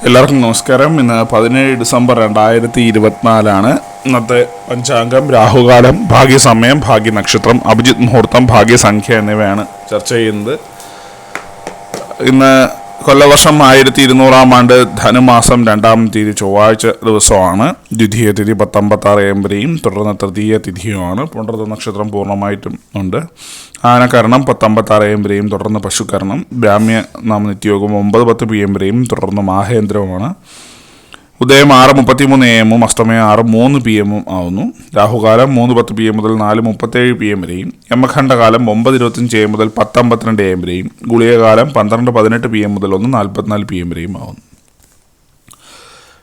എല്ലാവർക്കും നമസ്കാരം. ഇന്ന് 17 ഡിസംബർ 2024 ഇന്നത്തെ പഞ്ചാംഗം, രാഹുകാലം, ഭാഗ്യസമയം, ഭാഗ്യനക്ഷത്രം, അഭിജിത്ത് മുഹൂർത്തം, ഭാഗ്യസംഖ്യ എന്നിവയാണ് ചർച്ച ചെയ്യുന്നത്. ഇന്ന് കൊല്ലവർഷം 1200 ആണ്ട് ധനുമാസം 2-ാം തീയതി ചൊവ്വാഴ്ച ദിവസമാണ്. ദ്വിതീയ തിഥി 10:56 AM വരെയും തുടർന്ന് തൃതീയ തിഥിയുമാണ്. പുണർത നക്ഷത്രം പൂർണ്ണമായിട്ടും ഉണ്ട്. ആനകരണം 10:56 AM വരെയും തുടർന്ന് പശുകരണം. ബ്രാഹ്മ്യ നാമനിത്യയോഗം 9:10 PM വരെയും തുടർന്ന് മാഹേന്ദ്രവുമാണ്. ഉദയം 6:33 AM, അസ്തമയം 6:03 PM ആവുന്നു. രാഹുകാലം 3:10 PM മുതൽ 4:37 PM വരെയും. യമഖണ്ഡകാലം 9:25 AM മുതൽ 10:52 AM വരെയും. ഗുളികകാലം 12:18 PM മുതൽ 1:44 PM വരെയും ആവുന്നു.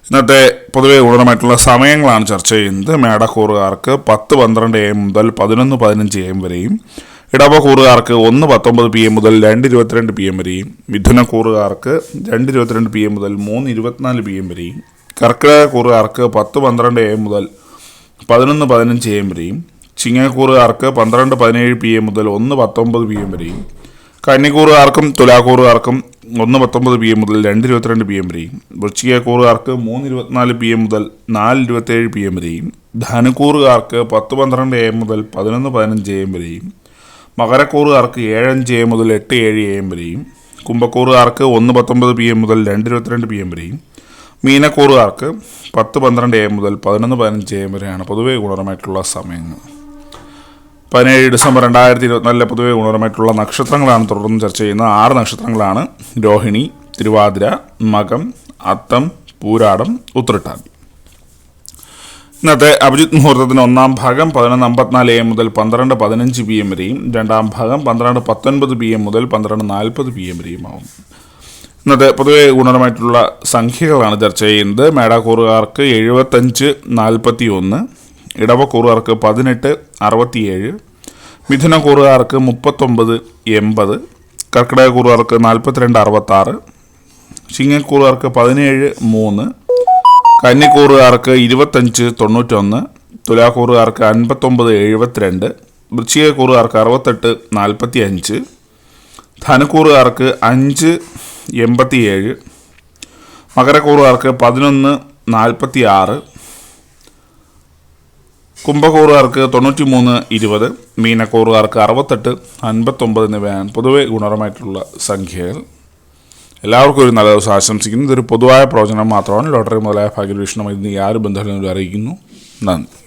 ഇന്നത്തെ പൊതുവെ ഗുണമായിട്ടുള്ള സമയങ്ങളാണ് ചർച്ച ചെയ്യുന്നത്. മേടക്കൂറുകാർക്ക് 10:12 AM മുതൽ 11:15 AM വരെയും. ഇടവക്കൂറുകാർക്ക് 1:19 PM മുതൽ 2:22 PM വരെയും. മിഥുനക്കൂറുകാർക്ക് 2:22 PM മുതൽ 3:24 PM വരെയും. കർക്കിടകക്കൂറുകാർക്ക് 10:12 AM മുതൽ 11:15 AM വരെയും. ചിങ്ങക്കൂറുകാർക്ക് 12:17 PM മുതൽ 1:19 PM വരെയും. കന്നിക്കൂറുകാർക്കും തുലാക്കൂറുകാർക്കും 1:19 PM മുതൽ 2:22 PM വരെയും. വൃശ്ചികക്കൂറുകാർക്ക് 3:24 PM മുതൽ 4:27 PM വരെയും. ധനുക്കൂറുകാർക്ക് 10:12 AM മുതൽ 11:15 AM വരെയും. മകരക്കൂറുകാർക്ക് 7:5 AM മുതൽ 8:7 AM വരെയും. കുംഭക്കൂറുകാർക്ക് 1:19 PM മുതൽ 2:22 PM വരെയും. മീനക്കൂറുകാർക്ക് 10:12 AM മുതൽ 11:15 AM വരെയാണ് പൊതുവെ ഗുണപരമായിട്ടുള്ള സമയങ്ങൾ. 17 ഡിസംബർ 2024 പൊതുവെ ഗുണപരമായിട്ടുള്ള നക്ഷത്രങ്ങളാണ് തുടർന്ന് ചർച്ച ചെയ്യുന്നത്. 6 നക്ഷത്രങ്ങളാണ്: രോഹിണി, തിരുവാതിര, മകം, അത്തം, പൂരാടം, ഉത്രട്ടാതി. ഇന്നത്തെ അഭിജിത്ത് മുഹൂർത്തത്തിന് 1-ാം ഭാഗം 11:54 AM മുതൽ 12:15 PM വരെയും. 2-ാം ഭാഗം 12:19 PM മുതൽ 12:40 PM വരെയും ആവും. ഇന്നത്തെ പൊതുവെ ഗുണപരമായിട്ടുള്ള സംഖ്യകളാണ് ചർച്ച ചെയ്യുന്നത്. മേടക്കൂറുകാർക്ക് 75:41, ഇടവക്കൂറുകാർക്ക് 18:67, മിഥുനക്കൂറുകാർക്ക് 39:80, കർക്കിടകക്കൂറുകാർക്ക് 42:66, ചിങ്ങക്കൂറുകാർക്ക് 17:3, കന്നിക്കൂറുകാർക്ക് 25:91, തുലാക്കൂറുകാർക്ക് 59:72, വൃശ്ചികക്കൂറുകാർക്ക് 68:45, ധനുക്കൂറുകാർക്ക് 5:87, മകരക്കൂറുകാർക്ക് 11:46, കുംഭക്കൂറുകാർക്ക് 93:20, മീനക്കൂറുകാർക്ക് 68:59 എന്നിവയാണ് പൊതുവെ ഗുണപരമായിട്ടുള്ള സംഖ്യകൾ. എല്ലാവർക്കും ഒരു നല്ല ദിവസം ആശംസിക്കുന്നു. ഇതൊരു പൊതുവായ പ്രവചനം മാത്രമാണ്. ലോട്ടറി മുതലായ ഭാഗ്യവീക്ഷണം ഇന്ന് യാതൊരു ബന്ധങ്ങളും അറിയിക്കുന്നു. നന്ദി.